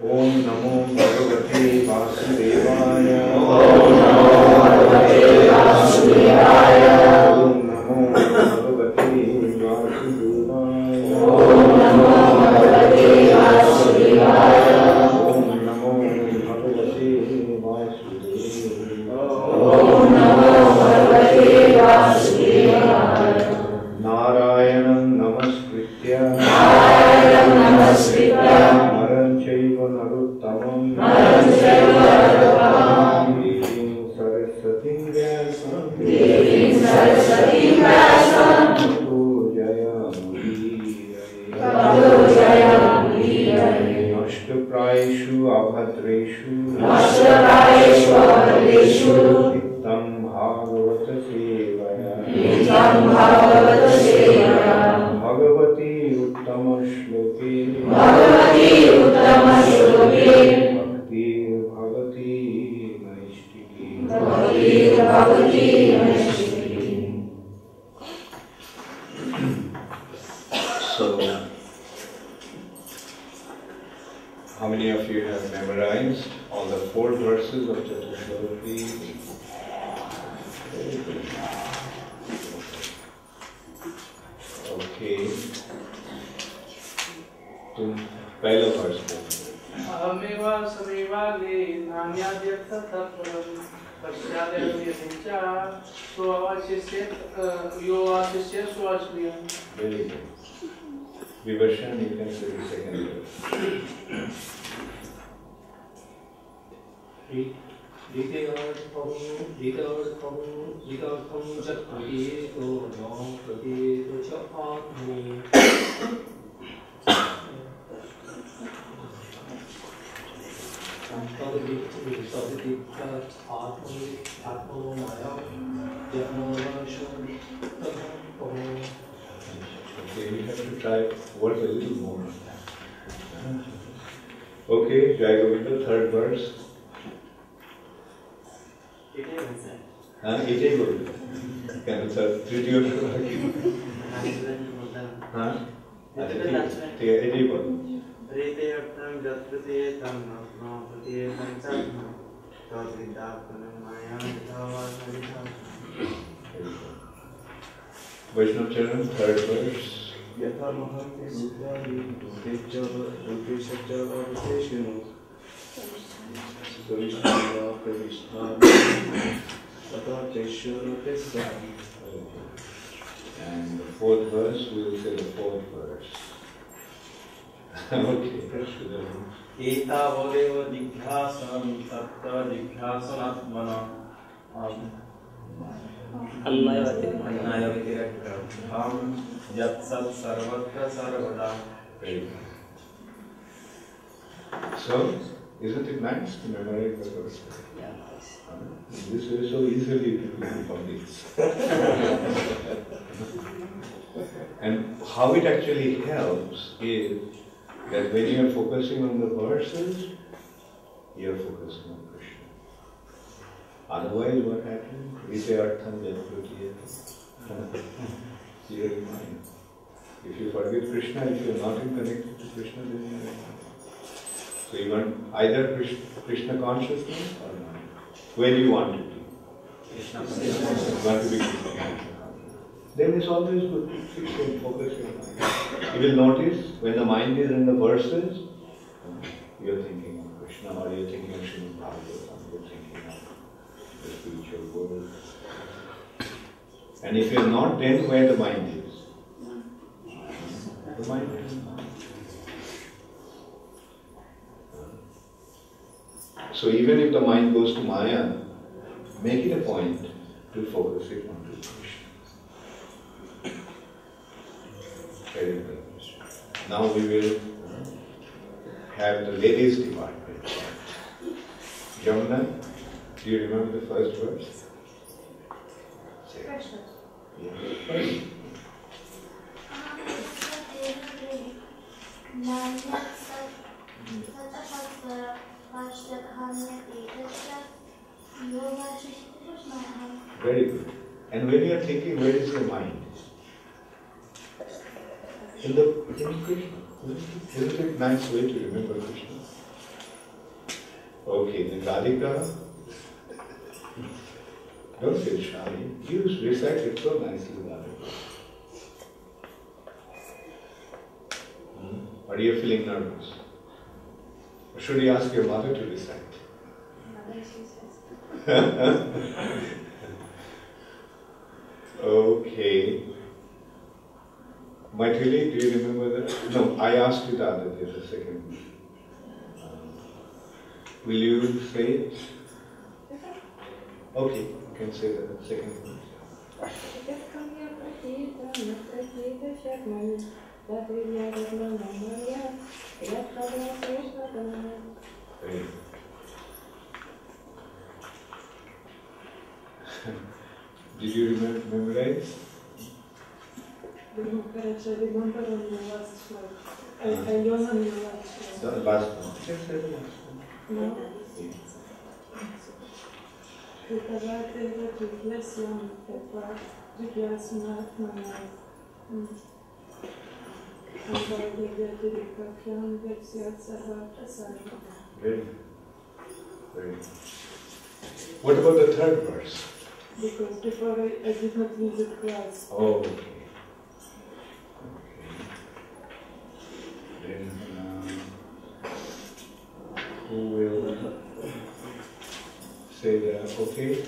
Om Namo Bhagavate Vasudevaya. Om Namo Bhagavate Vasudevaya. Om Namo Bhagavate Vasudevaya. Om Namo Bhagavate Vasudevaya. Om Namo Bhagavate Vasudevaya. Om Namo Bhagavate Vasudevaya. Narayanam Namaskritya. Narayanam Namaskritya. Naram Chaiva Narottamam. Naram Chaiva Narottamam. Devim Saraswatim Vyasam. Devim Saraswatim Vyasam. Tato Jayamudire. Tato Jayamudire. Nashtaprayeshu abhadreshu. Nashtaprayeshu abhadreshu. Nitam Bhagavata Sevaya. Nitam Bhagavata Sevaya. Bhagavati Uttama Shloke. Bhagavati Uttama Shloke. Bhakti Bhavati Naishtiki. Bhakti Bhavati Naishtiki. So, how many of you have memorized all the 4 verses of Chatushloki? Very good. Okay. तुम पहला वर्ष अमेवा समेवा ले नान्याद्यर्थ तत्परम पश्चादेवयतिंचा स्ववाचिष्य योवाचिष्य स्वाश्रियं. Very good. Viversion, you can say the second verse. Okay, we have to try work a little more. Okay, Jai Govinda, third verse. It is good. Can you say three of you? Huh? It is good. Vaishnav Charan, third verse. Yatha mahante sukhani dukhecha dukhecha devastation. Krishna Krishna mataṁ. And the fourth verse, we will say the fourth verse. Okay. Eta voleva dighasam tatta dighasanaatmana annayavati ham yatsat sarvatra sarvada. So, isn't it nice to memorize the verse? Yeah, nice. This way, so easily it will be published. And how it actually helps is that when you are focusing on the verses, you are focusing on Krishna. Otherwise, what happens? Etan clear your mind. If you forget Krishna, if you are not in connected to Krishna, then you are. So you want either Krishna consciousness or not. When you want it to. You want to be Krishna conscious. Then it's always good to fix and focus your mind. You will notice when the mind is in the verses, you are thinking of Krishna or you are thinking of Srimad Bhagavatam, you are thinking of the spiritual world. And if you are not, then where the mind is? The mind is not. So even if the mind goes to Maya, make it a point to focus it on Krishna. Very good. Now we will have the ladies department. Jamuna, do you remember the first verse? Krishna. Yeah. Very good. And when you are thinking, where is your mind? In Krishna. Isn't it a nice way to remember Krishna? Okay, then Radhika. Don't feel shy. You recite it so nicely, Radhika. Or are you feeling nervous? Or should you ask your mother to recite? Mother, she says. Okay. Maithili, do you remember that? No, I asked you the other day, the second one. Will you say it? Okay, you can say the second one. Right. Did you memorize? I remember on the last slide. I learned on the last slide. The last one. Just say the last one. No? Etat reflexion, etat, samādhinā. Very, very. What about the third verse? Because before I did not visit class. Oh, okay. Then, who will say that? Okay.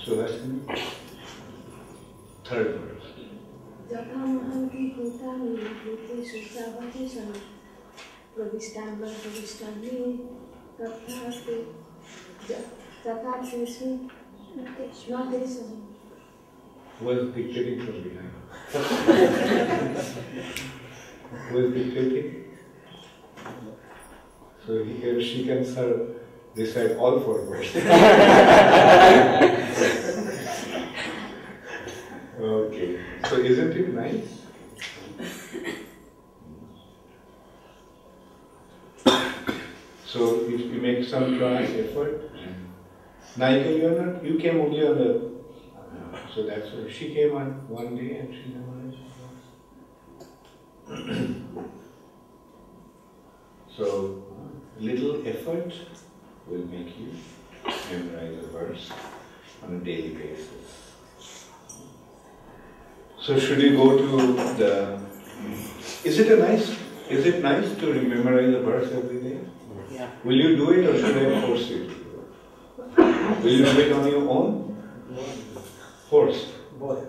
So that's the third verse. Who is dictating from behind? Who is dictating? So he or she can recite all four verses. Okay. So isn't it nice? So if you make some try, effort, Naika, you came only on the, so that's why she came on one day and she memorized. So little effort will make you memorize a verse on a daily basis. So should you go to the, is it nice to memorize a verse every day? Yeah. Will you do it or should I force you to do it? Will you do it on your own? Force? Both.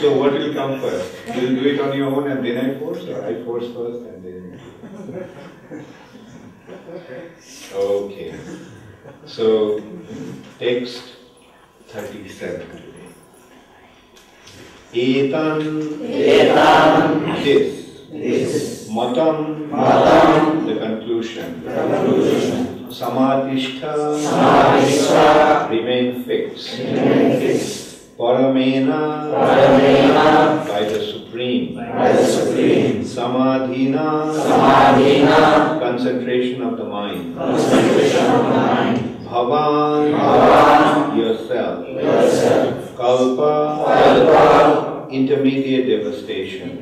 So what will come first? Will you do it on your own and then I force, or I force first and then? Okay. So text 37 today. Etan, this, matam, the conclusion, samātiṣṭha, remain fixed, parameṇa, by the Supreme, samādhinā, concentration of the mind, bhavān, yourself, kalpa, intermediate devastation,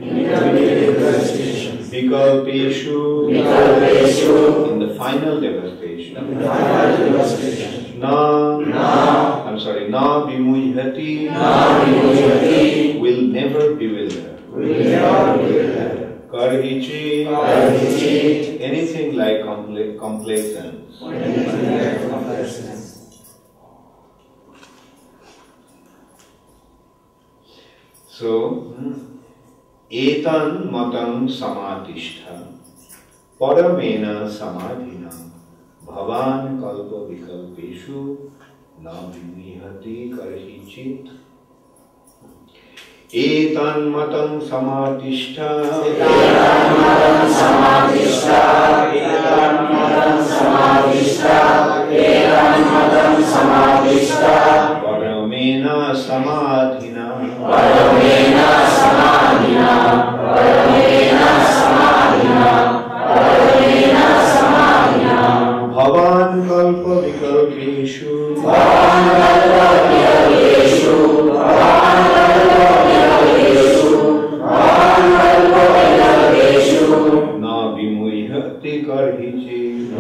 vikalpeṣu, in the final devastation, na vimuhyati, will never bewilder, karhicit, anything like complacence. So, etan mataṁ samātiṣṭha, parameṇa samādhinā, bhavān kalpa-vikalpeṣu, na vimuhyati karhicit. Etan mataṁ samātiṣṭha, parameṇa samādhinā, bhavān kalpa-vikalpeṣu, vimuhyati karhicit.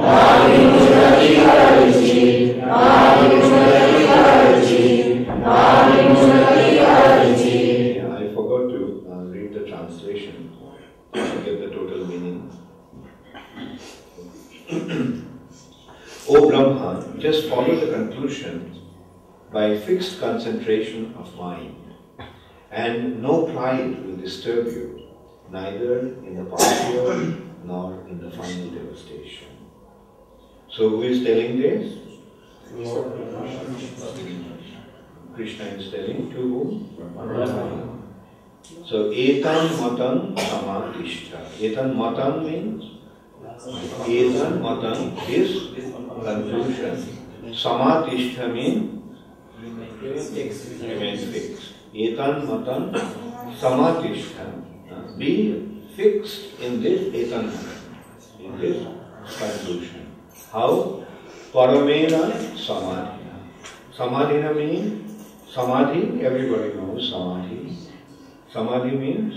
Yeah, I forgot to read the translation to get the total meaning. O Brahmā, just follow the conclusion by fixed concentration of mind, and no pride will disturb you, neither in the partial nor in the final devastation. So who is telling this? Krishna is telling to whom? So etan matam samātiṣṭha. Etan matam means etan matam is conclusion. Samātiṣṭha means remain fixed. Etan matam samātiṣṭha. Be fixed in this etan matam, in this conclusion. How? Parameṇa samādhinā. Samādhinā means samadhi, everybody knows samadhi. Samadhi means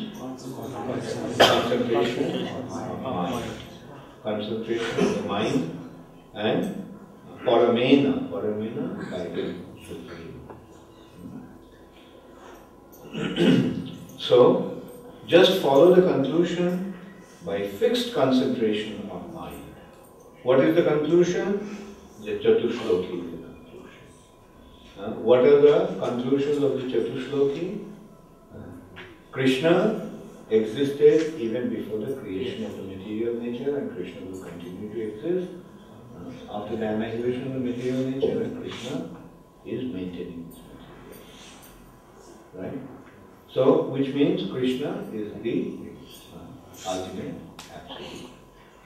concentration of mind. Concentration of the mind, and parameṇa, guided supreme. So, just follow the conclusion by fixed concentration of mind. What is the conclusion? The Chatushloki. What are the conclusions of the Chatushloki? Krishna existed even before the creation of the material nature, and Krishna will continue to exist after the annihilation of the material nature, and Krishna is maintaining this material. Right? So, which means Krishna is the ultimate absolute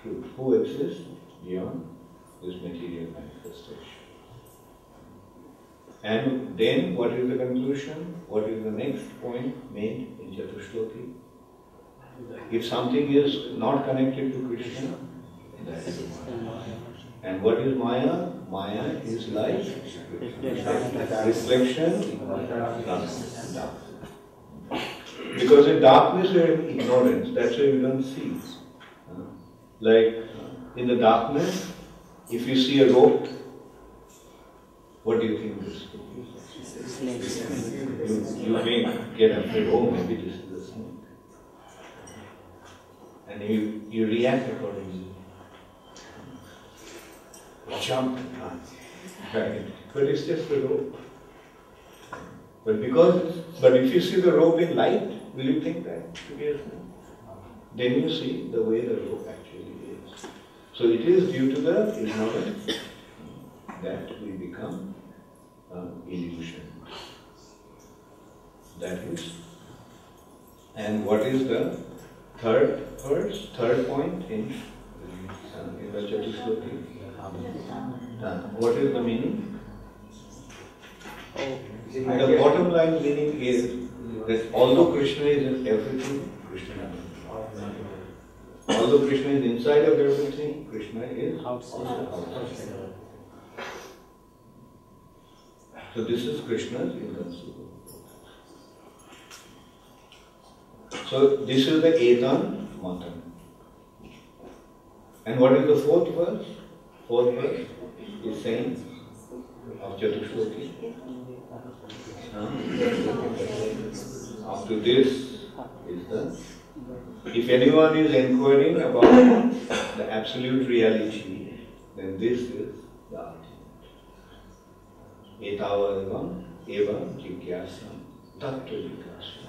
truth, who exists beyond this material manifestation. And then what is the conclusion? What is the next point made in Chatushloki? If something is not connected to Krishna, that is Maya. And what is Maya? Maya is like reflection, darkness. Because in darkness we are in ignorance, that's why we don't see. Like in the darkness, if you see a rope, what do you think this is? You may get afraid, oh, maybe this is a snake. And you react accordingly. Jump and run. Right? But it's just a rope. But if you see the rope in light, will you think that to be a snake? Then you see the way the rope actually is. So it is due to the ignorance that we become illusion. That is. And what is the third point in the Chatushloki? What is the meaning? The bottom line meaning is that although Krishna is in everything, Krishna is inside. Although Krishna is inside of everything, Krishna is outside. So this is Krishna's inconceivable. So this is the etan matam. And what is the fourth verse? Fourth verse is saying of Chatushloki. After this is the, if anyone is inquiring about the absolute reality, then this is the ultimate. Etavadavam eva jigyasam tattva jigyasam.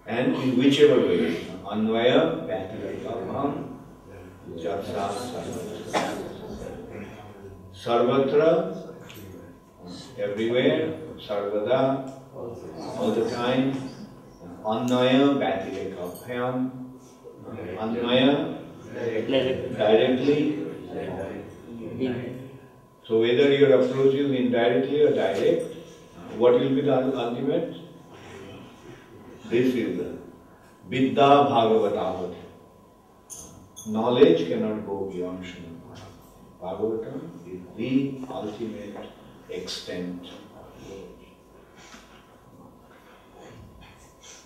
And in whichever way, anvaya bhavān sarvatra, everywhere, sarvada, all the time, annaya bhavān, annaya, directly. So whether your approach is indirectly or direct, what will be the ultimate? This is the Vidya Bhagavatam. Knowledge cannot go beyond Srimad Bhagavatam. Bhagavatam is the ultimate extent.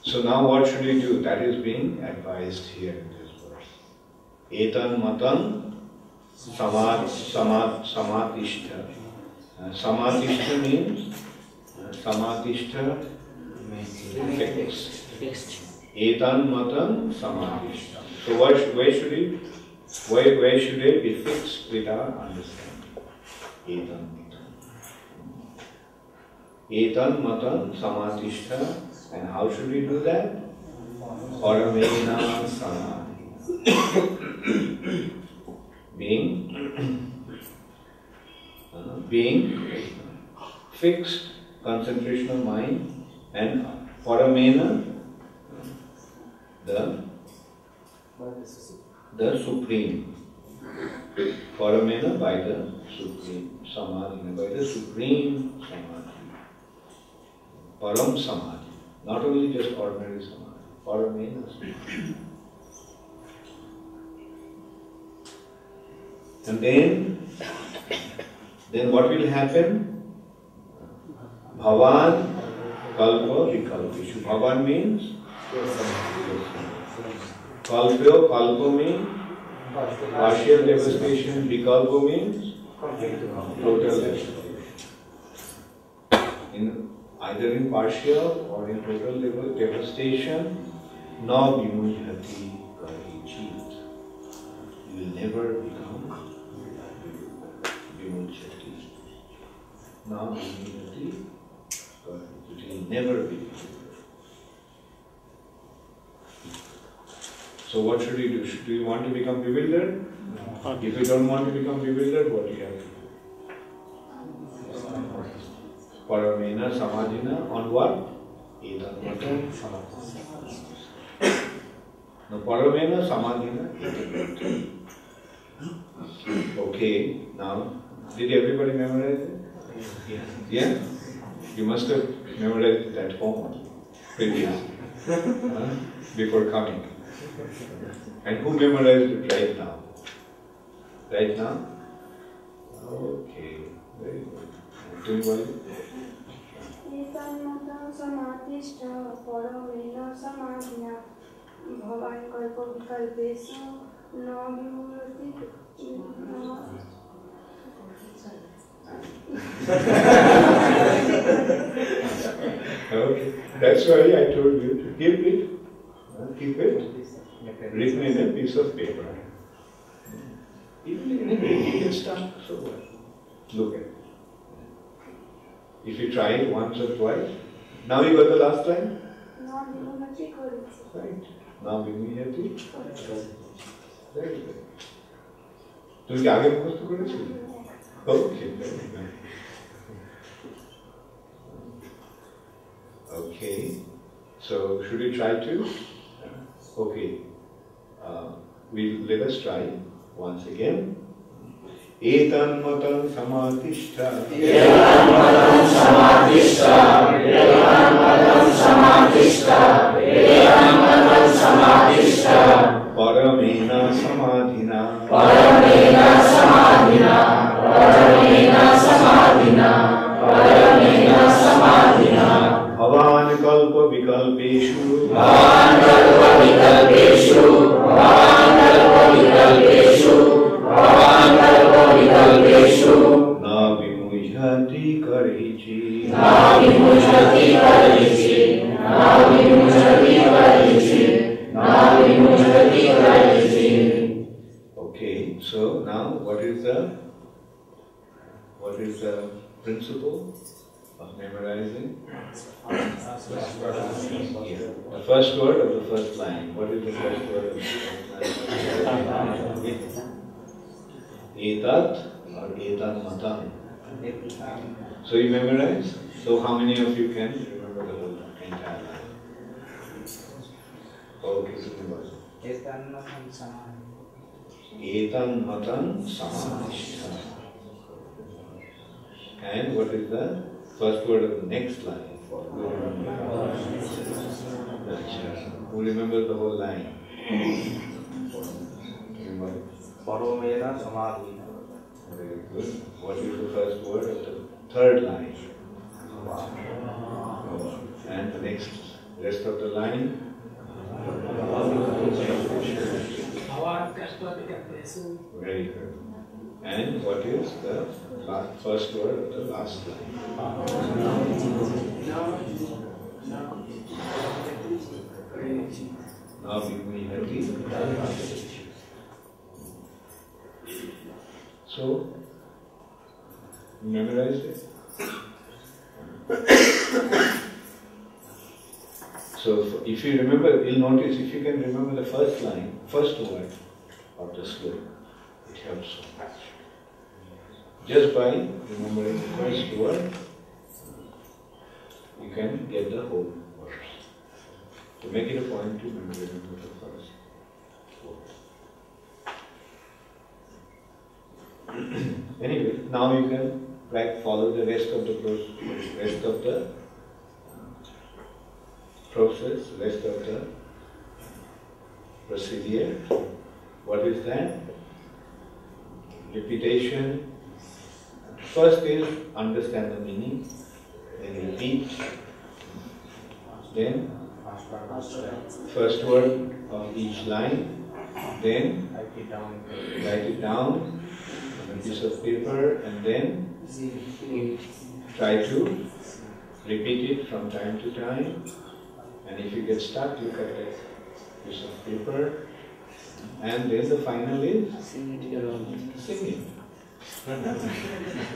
So now what should we do? That is being advised here in this verse. etan matam samātiṣṭha. Samātiṣṭha means samātiṣṭha fixed. Etan matam samātiṣṭha. So where should it be fixed with our understanding? Etan matam. Etan matam samātiṣṭha. And how should we do that? Parameṇa samādhinā. Being fixed, concentration of mind, and parameṇa, the supreme. Parameṇa by the supreme. Samādhinā by the supreme samādhi. Param samādhi. Not only just ordinary samādhi. Parameṇa samādhi. And then what will happen? Bhavān, kalpa-vikalpeṣu. Bhavān means kalpa means partial devastation. Vikalpa means total devastation. Either in partial or in total devastation, na vimuhyati karhicit. You will never become vimuhyati. Na vimuhyati karhicit. It will never be. So what should we do? Do you want to become bewildered? No. If you don't want to become bewildered, what do you have to do? Parameṇa samādhinā on what? Etan matam samādhinā. Now parameṇa samādhinā etan. Okay, now did everybody memorize it? Yeah? You must have memorized it at home previously, before coming. And who memorized it right now? Right now? Okay, very good. Doing well? etan mataṁ samātiṣṭha parameṇa samādhinā bhavān kalpa-vikalpeṣu na vimuhyati. Okay, that's why I told you to keep it written in a piece of paper. Even in a book, you can start, so what? Look at it. If you try it once or twice, now you got the last line? Na vimuhyati karhicit. Right. Now vimuhyati. Very good. তুমি কি আগে মুখস্থ করেছিলে? Okay. Okay. So should we try to? Okay. Let us try once again. Etan matam samātiṣṭha. Etan matam samātiṣṭha. Etan matam samātiṣṭha. Etan matam samātiṣṭha. Parameṇa samādhinā. Parameṇa samādhinā. Parameṇa samādhinā. Parameṇa samādhinā. Bhavān kalpa-vikalpeṣu. Bhavān kalpa-vikalpeṣu. Bhavān kalpa-vikalpeṣu. Bhavān kalpa-vikalpeṣu. Na vimuhyati karhicit. Na vimuhyati karhicit. Na vimuhyati karhicit. Na vimuhyati karhicit. Okay, so now what is the principle of memorizing? Yeah. The first word of the first line. What is the first word of the first line? Etat or etan matam. So you memorize? So how many of you can remember the whole entire line? Okay, so etan matam samādhinā. Etan matam samātiṣṭha. And what is the first word of the next line? Who remembers the whole line? parameṇa samādhinā. Very good. What is the first word of the third line? And the next rest of the line? bhavān kalpa Very good. And what is the first word of the last line? Now vimuhyati. So, memorize it. So, if you remember, you'll notice if you can remember the first line, first word of the sloka, it helps so much. Just by remembering the first word, you can get the whole verse. So make it a point to remember the first word. Anyway, now you can follow the rest of the process, rest of the procedure. What is that? Repetition. First is understand the meaning, then repeat, then first word of each line, then write it down on a piece of paper, and then try to repeat it from time to time. And if you get stuck, look at a piece of paper, and then the final is singing.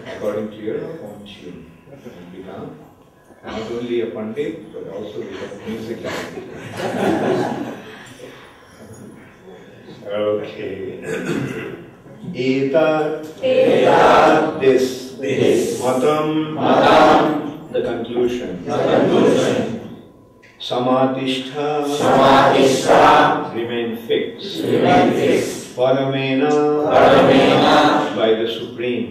According to your own tune. And become not only a pandit, but also become music director. Okay. Etat, this, matam, the conclusion. Samātiṣṭha, remain fixed. Parameṇa, by the Supreme.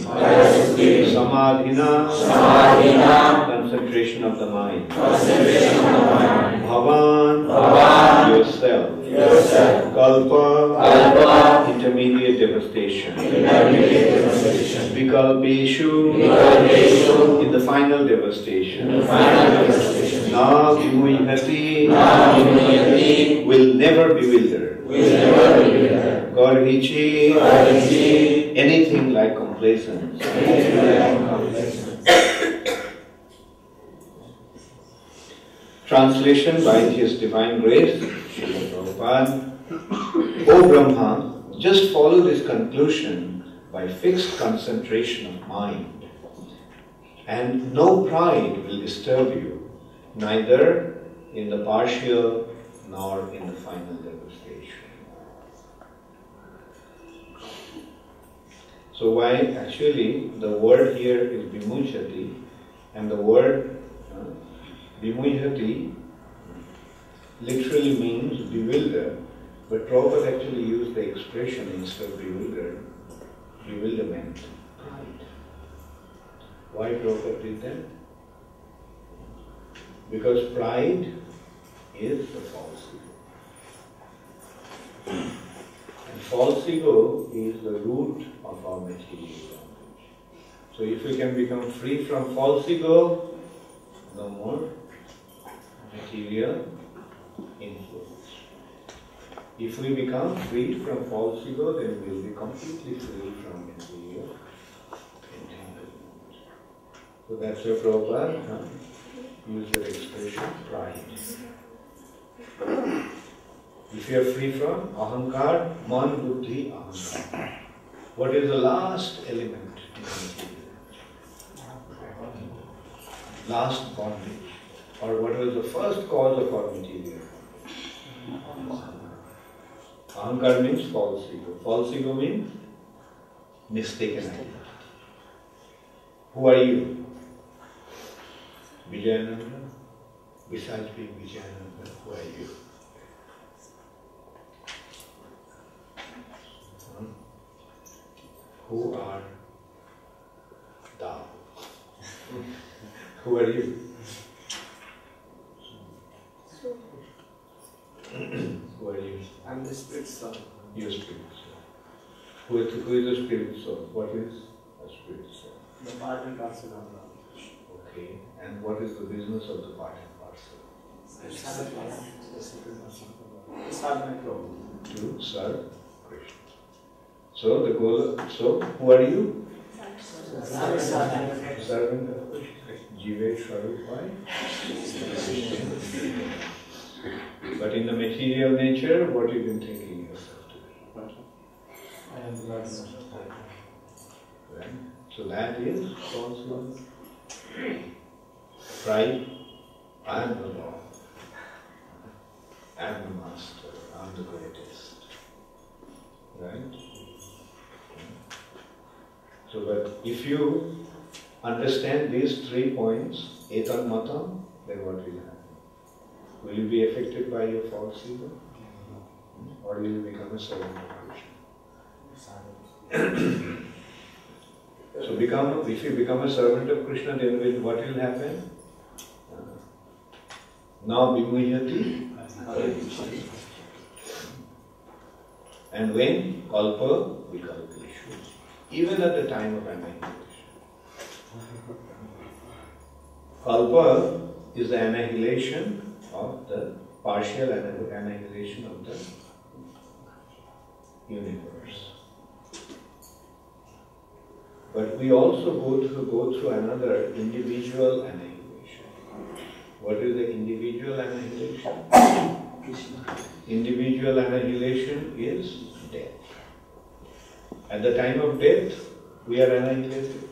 Samādhinā, concentration of the mind. Bhavān, yourself. Kalpa, intermediate devastation. Vikalpeṣu, in the final devastation. Na vimuhyati, will never bewilder. Karhicit, anything like complacence. Translation by His Divine Grace, Srimad Bhagavatam. O Brahmā, just follow this conclusion by fixed concentration of mind, and no pride will disturb you, neither in the partial nor in the final devastation. So why actually the word here is vimuhyati, and the word vimuhyati literally means bewilder, but Prabhupada actually used the expression instead of bewilderment, pride. Why Prabhupada did that? Because pride is the false ego. And false ego is the root of our material bondage. So if we can become free from false ego, no more material influence. If we become free from false ego, then we will be completely free from material entanglement. So that's why Prabhupada used the expression pride. If you are free from ahankar, man, buddhi, ahankar. What is the last element in material? Last bondage. Or what was the first cause of our material? Ahankar means false ego. False ego means mistaken identity. Who are you? Vijayananda? Besides being Vijayananda, who are you? Who are thou? Who are you? Who are you? I'm the spirit soul. Your spirit soul. Who is the spirit soul? What is a spirit soul? The part and parcel of love. Okay. And what is the business of the part and parcel? To solve my problem. To serve Krishna. So the goal. So who are you? Servant of Krishna. Jive Swarupai. But in the material nature, what you been thinking yourself to be? I am the Lord. Right? So that is false love. Pride. I am the Lord. I am the master. I am the greatest. Right? So, but if you understand these 3 points, etan, matam, then what will happen? Will you be affected by your false ego? Or will you become a servant of Krishna? So if you become a servant of Krishna, then what will happen? Now vimuhyati. And when? Kalpa-vikalpeṣu. Even at the time of annihilation. Kalpa is the annihilation of the partial annihilation of the universe. But we also go through another individual annihilation. What is the individual annihilation? Individual annihilation is death. At the time of death, we are annihilated.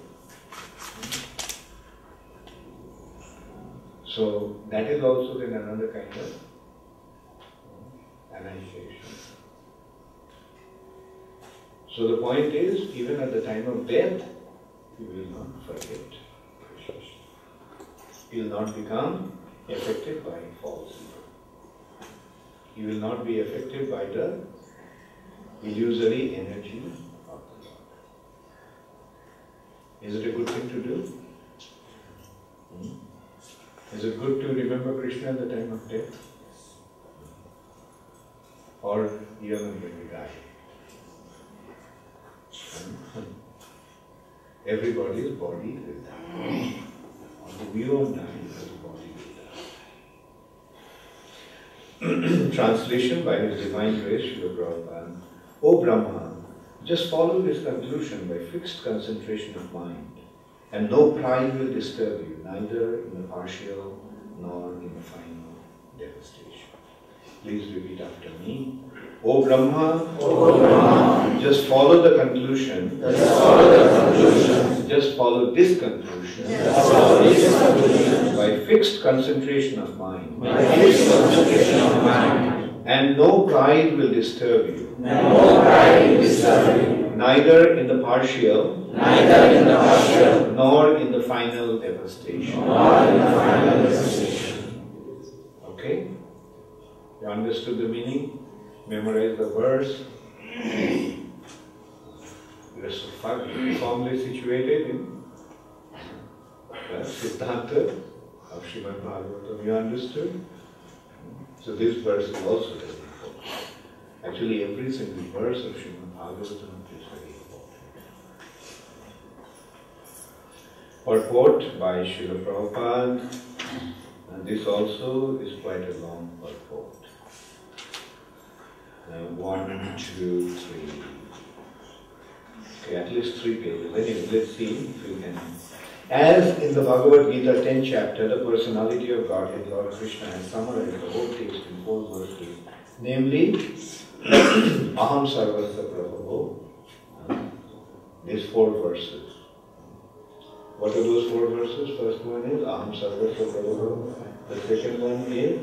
So that is also then another kind of annihilation. So the point is, even at the time of death, you will not forget Krishna. You will not become affected by false ego. You will not be affected by the illusory energy of the Lord. Is it a good thing to do? Is it good to remember Krishna at the time of death? Or even when we die? Everybody's body will die. Although we won't die, but the body will die. Translation by His Divine Grace, Srila Prabhupada. O Brahmā, just follow this conclusion by fixed concentration of mind, and no pride will disturb you, neither in the partial nor in the final devastation. Please repeat after me. O Brahmā, just follow the conclusion. Just follow this conclusion. By fixed concentration of mind. And no pride will disturb you. Neither in the partial, nor in the final devastation. Okay? You understood the meaning? Memorize the verse. You are so firmly situated in the Siddhanta of Srimad Bhagavatam. You understood? So this verse is also very important. Actually, every single verse of Srimad Bhagavatam is very important. Purport by Srila Prabhupada, and this also is quite a long purport. 1, 2, 3. Okay, at least 3 pages. Anyway, let's see if we can. As in the Bhagavad Gita 10th chapter, the personality of Godhead, Lord Krishna, has summarized the whole text in 4 verses, namely, Aham Sarvasya Prabhu. These 4 verses. What are those 4 verses? First one is Aham Sarvasya Prabhu. The second one is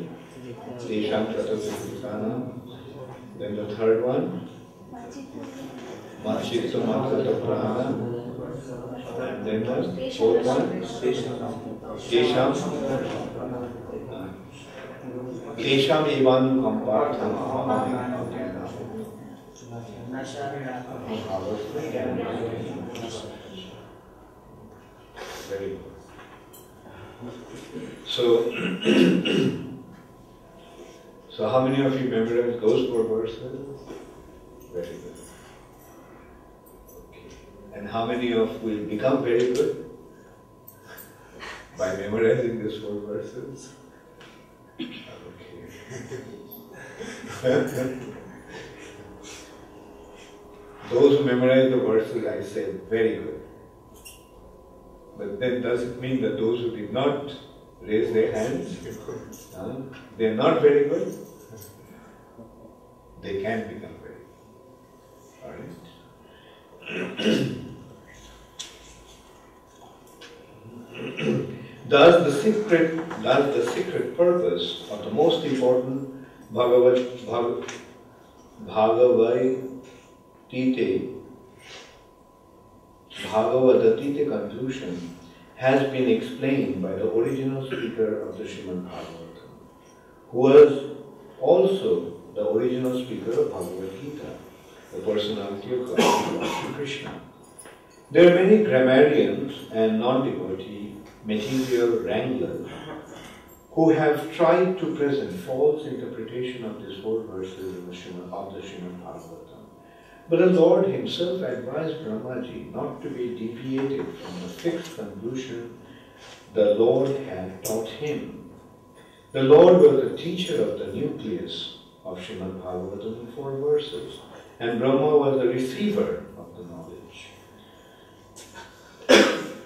Tesham Pratavikanam. Then the third one, Mataṁ Prana. And then the fourth one, Kesham Evan Kampartham. Very good. So how many of you memorized those 4 verses? Very good. Okay. And how many of you will become very good by memorizing these 4 verses? Okay. those who memorize the verses, I say, very good. But then does it mean that those who did not raise their hands, they are not very good? They can become very good. Alright? Thus the secret purpose of the most important Bhagavatatite conclusion has been explained by the original speaker of the Srimad Bhagavatam, who was also the original speaker of Bhagavad Gita, the personality of God, Krishna. There are many grammarians and non-devotee material wranglers who have tried to present false interpretation of these 4 verses of the Srimad Bhagavatam. But the Lord himself advised Brahmaji not to be deviated from the fixed conclusion the Lord had taught him. The Lord was the teacher of the nucleus of Srimad Bhagavatam in 4 verses, and Brahma was the receiver of the knowledge.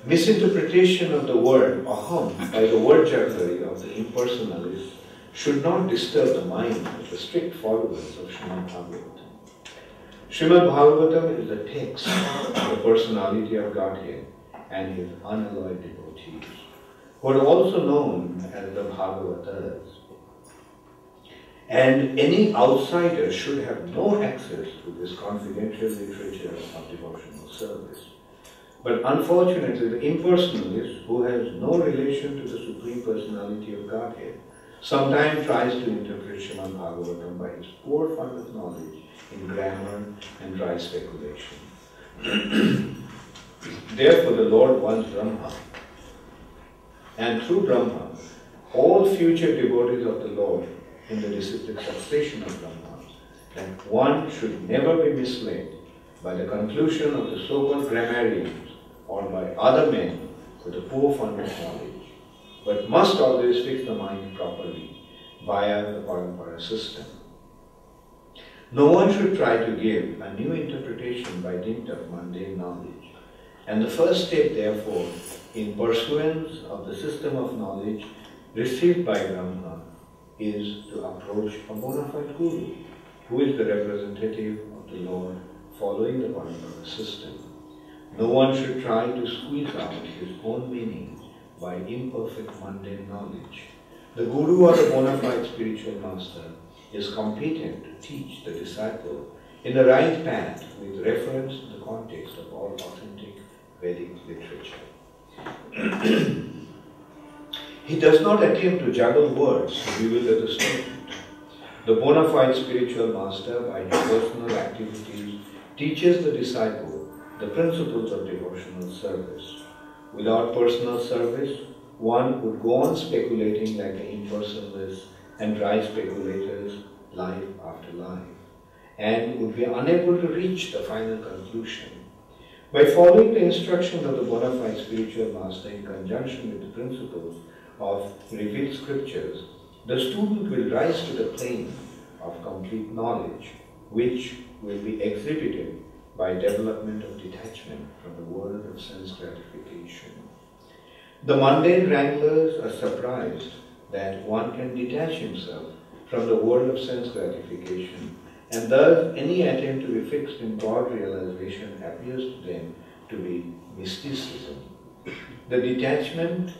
Misinterpretation of the word aham by the word jugglery of the impersonalists should not disturb the mind of the strict followers of Srimad Bhagavatam. Srimad Bhagavatam is the text of the personality of Godhead and his unalloyed devotees, who are also known as the Bhagavatas. And any outsider should have no access to this confidential literature of devotional service. But unfortunately, the impersonalist, who has no relation to the Supreme Personality of Godhead, sometimes tries to interpret Srimad Bhagavatam by his poor fund of knowledge in grammar and dry speculation. Therefore, the Lord wants Brahma, and through Brahma, all future devotees of the Lord in the disciplic succession of Brahma, that one should never be misled by the conclusion of the so-called grammarians or by other men with a poor fund of knowledge, but must always fix the mind properly via the parameṇa system. No one should try to give a new interpretation by dint of mundane knowledge, and the first step, therefore, in pursuance of the system of knowledge received by Brahma is to approach a bona fide guru, who is the representative of the Lord following the parameṇa system. No one should try to squeeze out his own meaning by imperfect mundane knowledge. The guru or the bona fide spiritual master is competent to teach the disciple in the right path with reference to the context of all authentic Vedic literature. He does not attempt to juggle words to bewilder the student. The bona fide spiritual master, by his personal activities, teaches the disciple the principles of devotional service. Without personal service, one would go on speculating like the impersonalists and dry speculators life after life, and would be unable to reach the final conclusion. By following the instructions of the bona fide spiritual master in conjunction with the principles of revealed scriptures, the student will rise to the plane of complete knowledge, which will be exhibited by development of detachment from the world of sense gratification. The mundane wranglers are surprised that one can detach himself from the world of sense gratification, and thus any attempt to be fixed in God realization appears to them to be mysticism. The detachment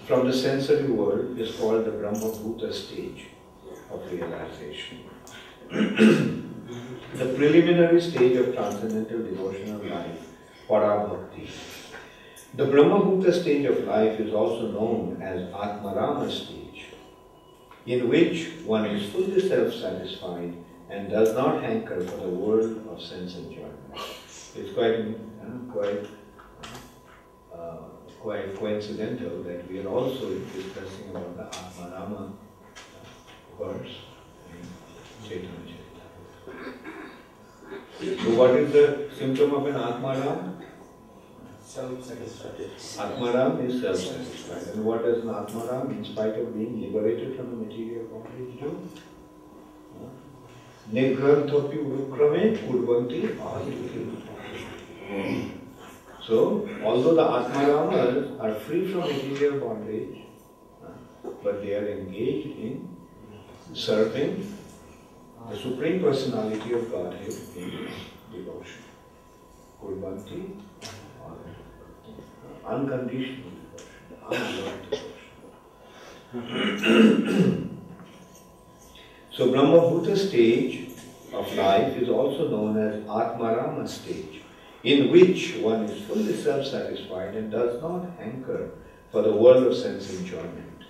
from the sensory world is called the Brahma stage of realization. The preliminary stage of transcendental devotional life, para-bhakti. The Brahma stage of life is also known as Atmarama stage, in which one is fully self-satisfied and does not hanker for the world of sense enjoyment. It's quite coincidental that we are also discussing about the Atmarama verse in Chaitanya. So what is the symptom of an Atmaram? Self-satisfied. Atmaram is self-satisfied. And what does an Atmaram, in spite of being liberated from the material bondage, do? Nigranthapi urukrame kurvanti ahiti. So, although the Atmaramas are free from material bondage, but they are engaged in serving the Supreme Personality of Godhead in devotion. Kurvanti, unconditional devotion, unlearned devotion. So, Brahma-bhuta stage of life is also known as Atmarama stage, in which one is fully self-satisfied and does not hanker for the world of sense enjoyment.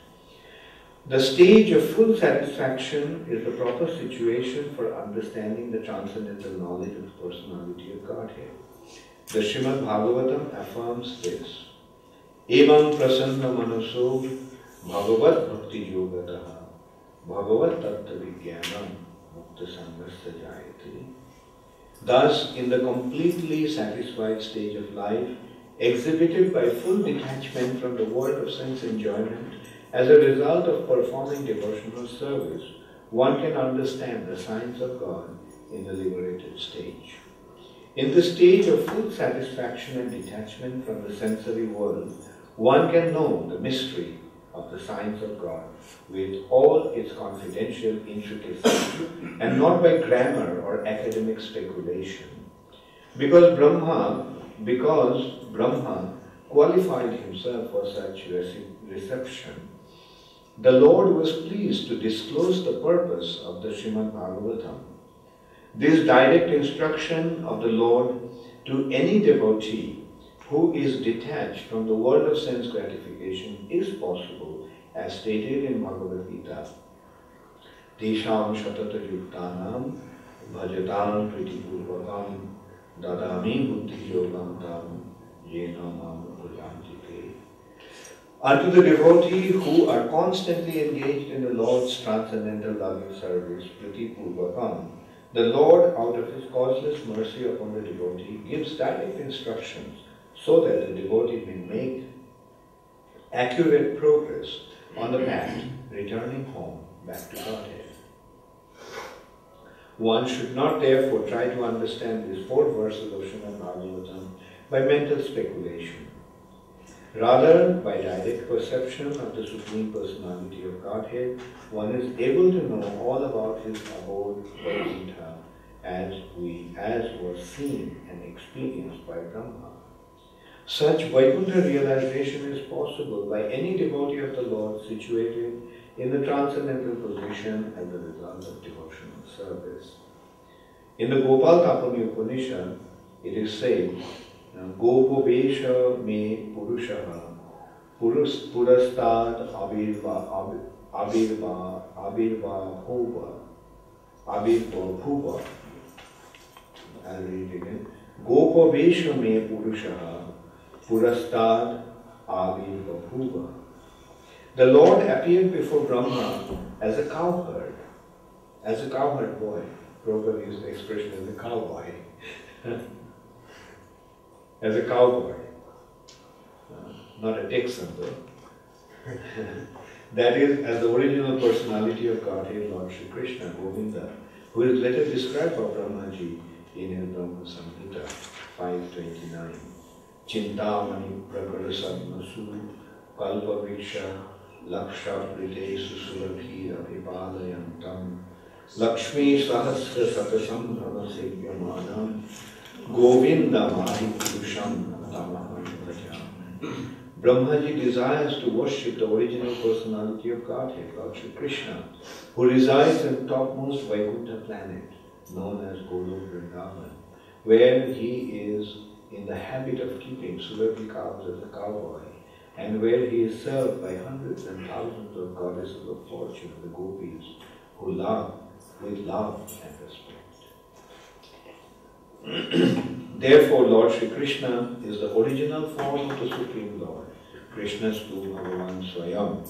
The stage of full satisfaction is the proper situation for understanding the transcendental knowledge of the personality of Godhead. The Srimad Bhagavatam affirms this. Evam prasanna manaso bhagavat bhakti yogataha bhagavat tattva vijnanam mukta sangasya jayate. Thus, in the completely satisfied stage of life, exhibited by full detachment from the world of sense enjoyment, as a result of performing devotional service, one can understand the signs of God in the liberated stage. In the stage of full satisfaction and detachment from the sensory world, one can know the mystery of the signs of God with all its confidential intricacies and not by grammar or academic speculation. Because Brahma qualified himself for such reception, the Lord was pleased to disclose the purpose of the Srimad Bhagavatam. This direct instruction of the Lord to any devotee who is detached from the world of sense gratification is possible, as stated in Bhagavad Gita. Tesham shatata yuktanam bhajatam pritipurvakam dadami buddhi yogam tam yena mam bhujantite. Unto the devotee who are constantly engaged in the Lord's transcendental loving service, pritipurvakam, the Lord, out of His causeless mercy upon the devotee, gives direct instructions so that the devotee may make accurate progress on the path, returning home back to Godhead. One should not therefore try to understand these 4 verses of Srimad Bhagavatam by mental speculation. Rather, by direct perception of the Supreme Personality of Godhead, one is able to know all about His abode, Vaikuntha, as was seen and experienced by Brahma. Such Vaikuntha realization is possible by any devotee of the Lord situated in the transcendental position as a result of devotional service. In the Gopal Tapani Upanishad, it is said, Gopavesha me purushaha purastad avirva bhuva. I'll read it again. Gopavesha me purushaha purastad avirva bhuva. The Lord appeared before Brahma as a cowherd boy. Prabhupada used the expression as a cowboy. As a cowboy. Not a Texan though. That is, as the original personality of Godhead, Lord Shri Krishna, Govinda, who is later described by Brahmaji in his Brahma Samhita 529. Chintamani prakarasadmasu kalpa-vikalpeṣu laksha-priteṣu surabhi abhipalayantam lakshmi sahasra satasam bhavasevyamānam govindamāhi puruṣam tamaham bhajam. Brahmaji desires to worship the original personality of Godhead, Lord Shri Krishna, who resides in the topmost Vaikuntha planet, known as Golok Vrindavan, where he is in the habit of keeping Surabhi cows as a cowboy, and where he is served by hundreds and thousands of goddesses of fortune, the gopis, who love with love and respect. Therefore, Lord Shri Krishna is the original form of the Supreme Lord, Krishna's tu bhavān swayam.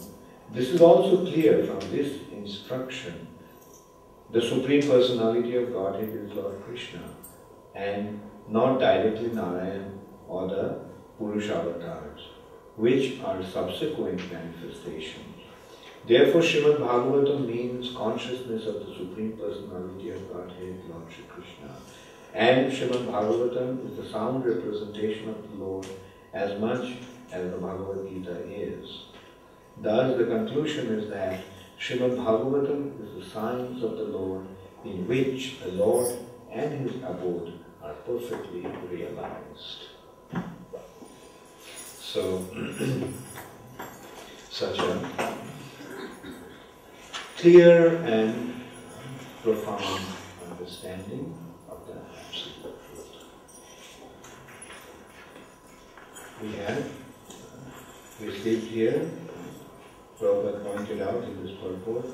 This is also clear from this instruction. The Supreme Personality of Godhead is Lord Krishna, and not directly Narayan or the Purusha avatars, which are subsequent manifestations. Therefore, Srimad Bhagavatam means consciousness of the Supreme Personality of Godhead, Lord Shri Krishna. And Srimad Bhagavatam is the sound representation of the Lord as much as the Bhagavad Gita is. Thus, the conclusion is that Srimad Bhagavatam is the science of the Lord in which the Lord and His abode are perfectly realized. So, such a clear and profound understanding of the absolute truth. We have received here, Prabhupada pointed out in this purport,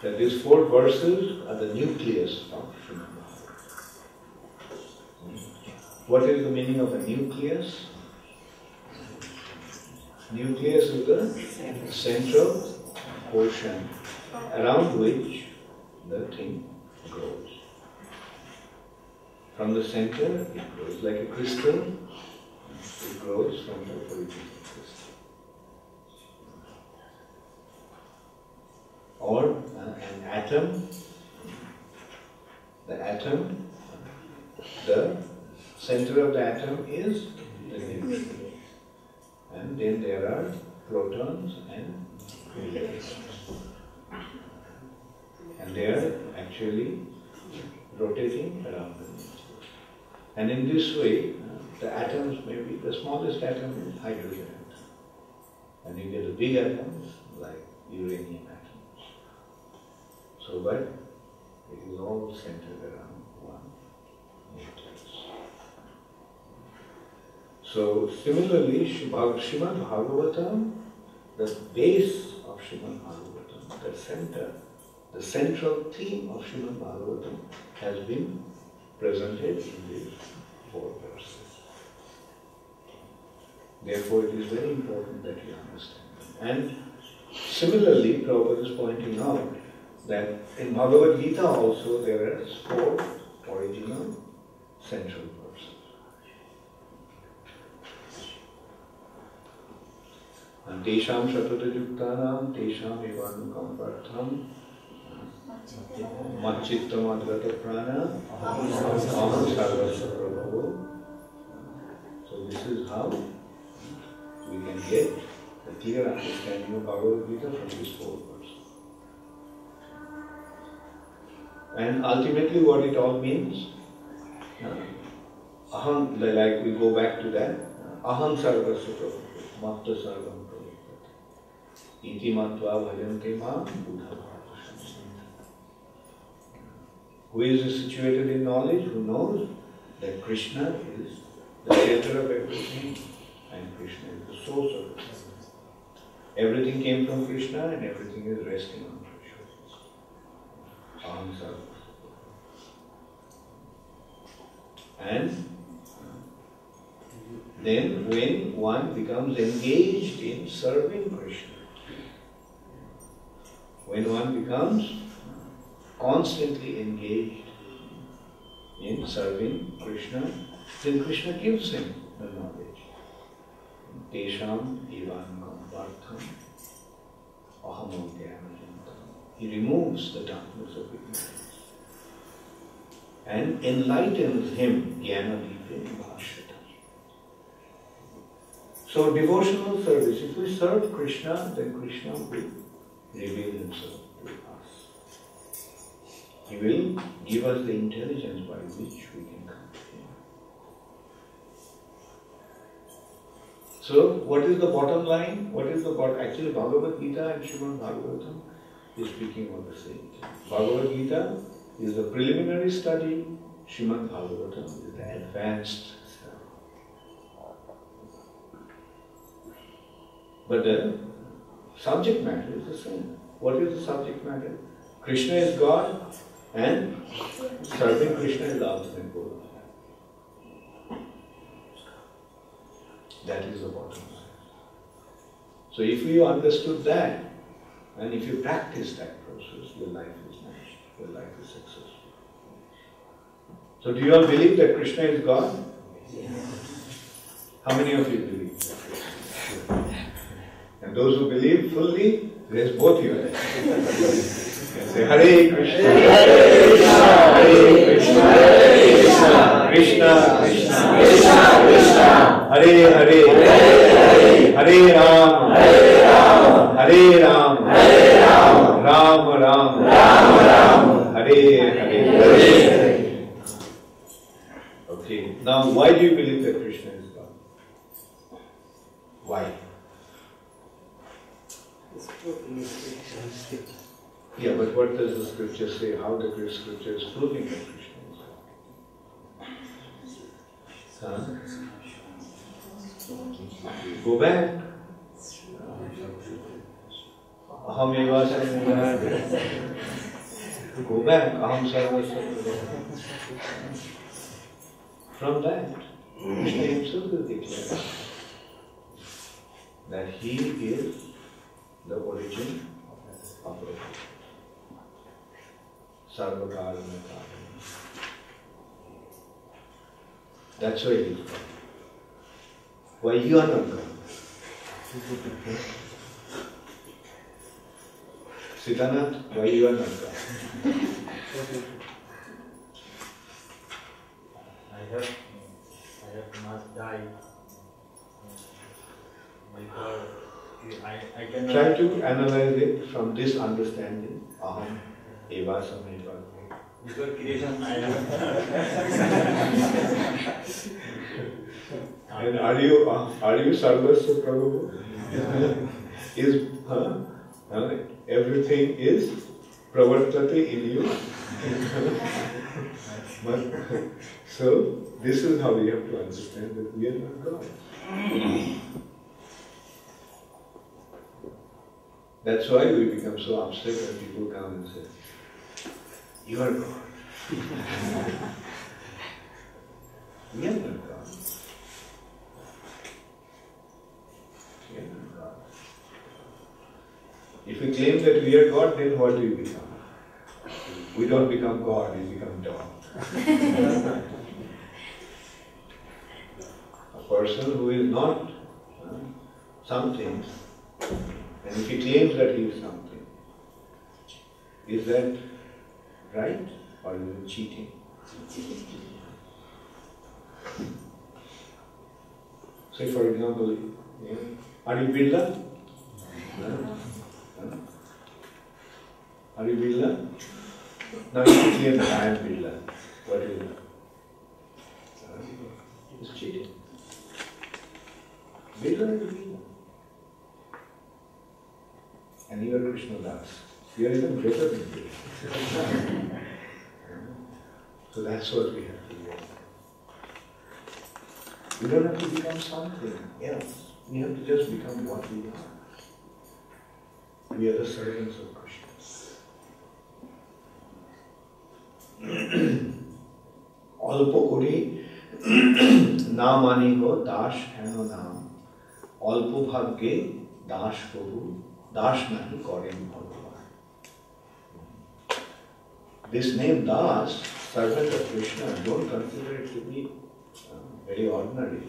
that these 4 verses are the nucleus of Srimad Bhagavatam. What is the meaning of a nucleus? Nucleus is the central portion around which the thing grows. From the center, it grows like a crystal. It grows from the origin of crystal. Or an atom. The center of the atom is the nucleus. And then there are protons and electrons. And they are actually rotating around the nucleus. And in this way, the atoms may be, the smallest atom is hydrogen atom. And you get the big atoms like uranium atoms. So, but it is all centered around one nucleus. So, similarly, Srimad Bhagavatam, the base of Srimad Bhagavatam, the center, the central theme of Srimad Bhagavatam has been presented in these 4 verses. Therefore, it is very important that you understand them. And similarly, Prabhupada is pointing out that in Bhagavad Gita also there are 4 original central verses. And tesham shatatayuktanam tesham evan kampartham machittam advata prana aham sarvasya prabhavo. So this is how we can get the clear understanding of Bhagavad Gita from these 4 verses. And ultimately what it all means, aham, like we go back to that, aham sarvasya prabhavo, matta sarvam prabhavo, iti matva bhajante ma buddha. Who is situated in knowledge, who knows that Krishna is the center of everything and Krishna is the source of everything. Everything came from Krishna and everything is resting on Krishna. Aham sarva. And then when one becomes engaged in serving Krishna, when one becomes constantly engaged in serving Krishna, then Krishna gives him the knowledge. Tesham evan kampartham aham jnanajantam. He removes the darkness of ignorance and enlightens him jnana-dipena bhashyata. So devotional service, if we serve Krishna, then Krishna will reveal himself to us. He will give us the intelligence by which we can come to Him. So, what is the bottom line? Actually, Bhagavad Gita and Srimad Bhagavatam is speaking of the same thing. Bhagavad Gita is the preliminary study, Srimad Bhagavatam is the advanced study. But the subject matter is the same. What is the subject matter? Krishna is God and serving Krishna is the ultimate goal. That is the bottom line. So if you understood that, and if you practice that process, your life is nice, your life is successful. So do you all believe that Krishna is God? Yes. How many of you believe that? And those who believe fully, Raise both your hands. And say Hare Krishna, Hare Krishna, Hare Krishna, Krishna Krishna, Krishna Krishna, Hare Hare, Hare Ram, Hare Ram, Ram Ram, Hare Hare. Okay, now why do you believe that Krishna is God? Why? Yeah, but what does the scripture say? How the scripture is proving that Krishna is God? Huh? Go back. Aham eva sarvasya. Go back. Aham sarvasya. From that, Krishna himself will declare that he is the origin of everything. Sarva karma karma. That's why he is God. Why you are not God? Siddhanath, why you are not God? I have not died because I can Try to analyze it from this understanding. Aham eva samādhinā. Because creation I have. And are you sarvasya Prabhu? Everything is pravartate in you. So this is how we have to understand that we are not God. That's why we become so upset when people come and say, "You are God." We are not God. We are not God. If we claim that we are God, then what do we become? We don't become God, we become dog. A person who is not something, and if he claims that he is something, is that right or is it cheating? Say for example, are you builder? Are you builder? Now if you claim that I am builder, what is that? It's cheating. Builder is builder. And you are Krishna Das. You are even better than builder. So that's what we have to do. We don't have to become something else. We have to just become what we are. We are the servants of Krishna. অল্প করে না মানি গো দাস হেন নাম অল্প ভাগ্যে দাস প্রভু দাস নাহি করেন ভগবান. This name Das, servant of Krishna, don't consider it to be very ordinary.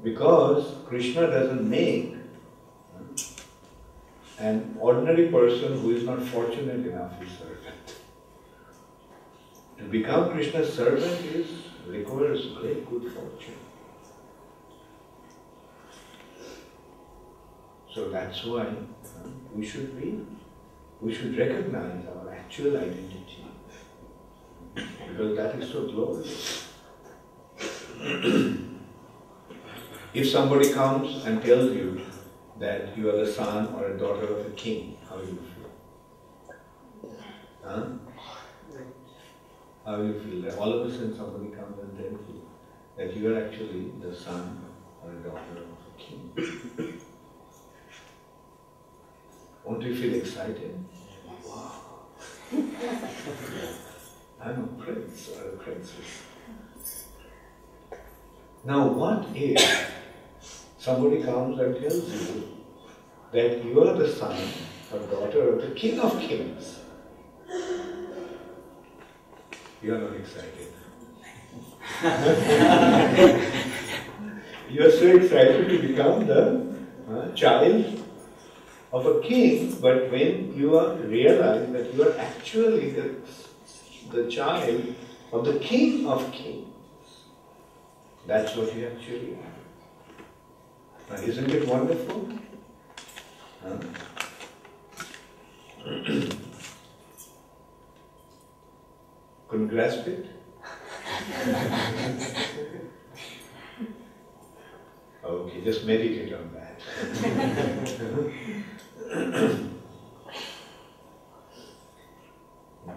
Because Krishna doesn't make an ordinary person who is not fortunate enough his servant. To become Krishna's servant requires great good fortune. So that's why we should recognize our actual identity, because that is so glorious. If somebody comes and tells you that you are the son or a daughter of a king, how will you feel? Huh? How will you feel that all of a sudden somebody comes and tells you that you are actually the son or a daughter of a king? Won't you feel excited? Wow! I'm a prince or a princess. Now what if somebody comes and tells you that you are the son or daughter of the King of Kings? You are not excited. You are so excited to become the child of a king, but when you realize that you are actually the child of the King of Kings, that's what you actually are. Now, isn't it wonderful? Couldn't grasp it? Okay, just meditate on that.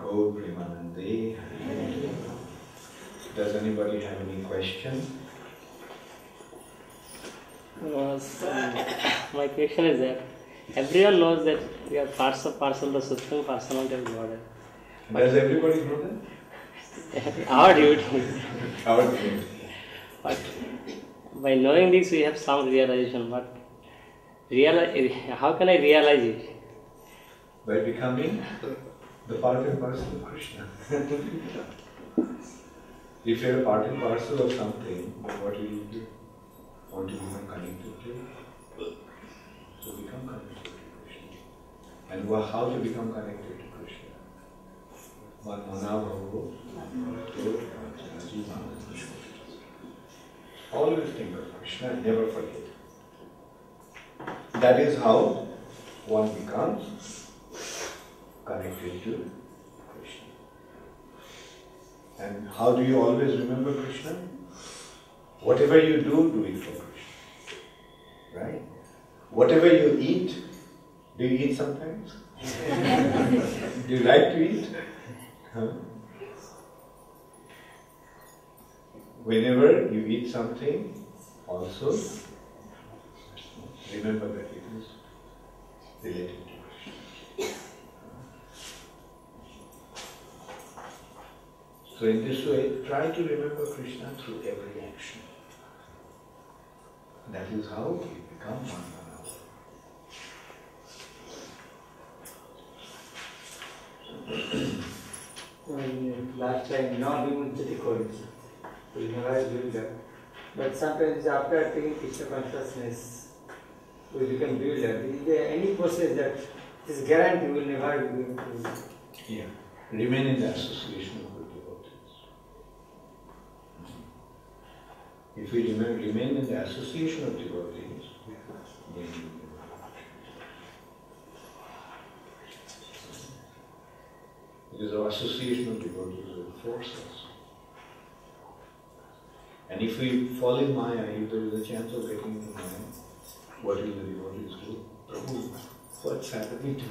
Go Premanande. Does anybody have any question? My question is that everyone knows that we are parts of the Supreme Personality of Godhead. Does everybody know that? Our duty. Our duty. But by knowing this, we have some realization. But how can I realize it? By becoming the part and parcel of Krishna. If you are a part and parcel of something, then what will you do? Want to become connected to it? So become connected to Krishna. And how to become connected to Krishna? Always think of Krishna, never forget. That is how one becomes connected to Krishna. And how do you always remember Krishna? Whatever you do it for Krishna. Right? Whatever you eat, do you eat sometimes? Do you like to eat? Huh? Whenever you eat something, also remember that it is related to Krishna. So in this way, try to remember Krishna through every action. That is how you become one another. Last time, non-vimuhyati karhicit. We never bewilder. But sometimes after taking Krishna consciousness, we become bewildered. Is there any process that is guaranteed we will never be able to? Yeah. Remain in the association of the devotees. If we remain in the association of devotees, then because our association of devotees will force us. And if we fall in Maya, if there is a chance of getting into Maya, what will the devotees do? Prabhu, what's happening to you?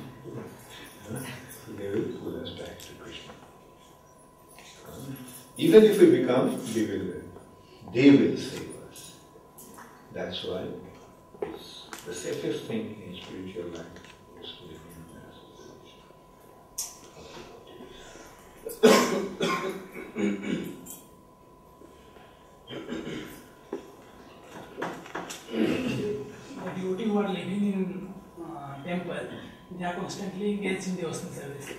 So they will pull us back to Krishna. Even if we become bewildered, they will save us. That's why the safest thing in spiritual life is to live in the association. The devotee who are living in temple, they are constantly engaged in devotional service.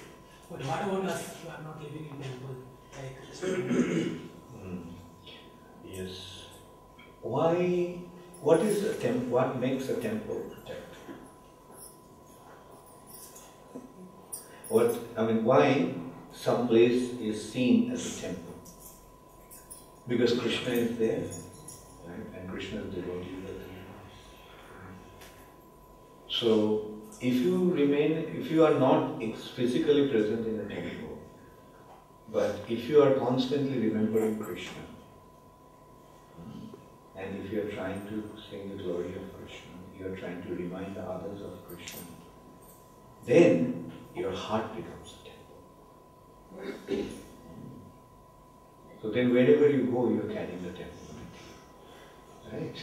But what about us who are not living in temple? Yes. Why? What is a temple? What makes a temple protect? Why some place is seen as a temple? Because Krishna is there, right? And Krishna's devotees are there. So, if you are not physically present in a temple, but if you are constantly remembering Krishna, and if you are trying to sing the glory of Krishna, you are trying to remind others of Krishna, then your heart becomes a temple. So then wherever you go, you are carrying the temple with you. Right?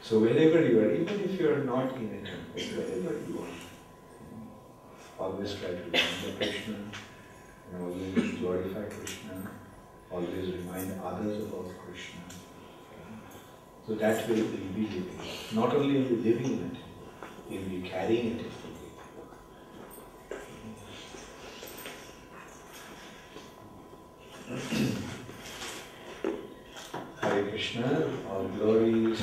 So wherever you are, even if you are not in a temple, wherever you are, always try to remember Krishna, and always glorify Krishna, always remind others about Krishna. So that way you will be living. Not only will you be living in a temple, you will be carrying a temple. Hare Krishna, all glories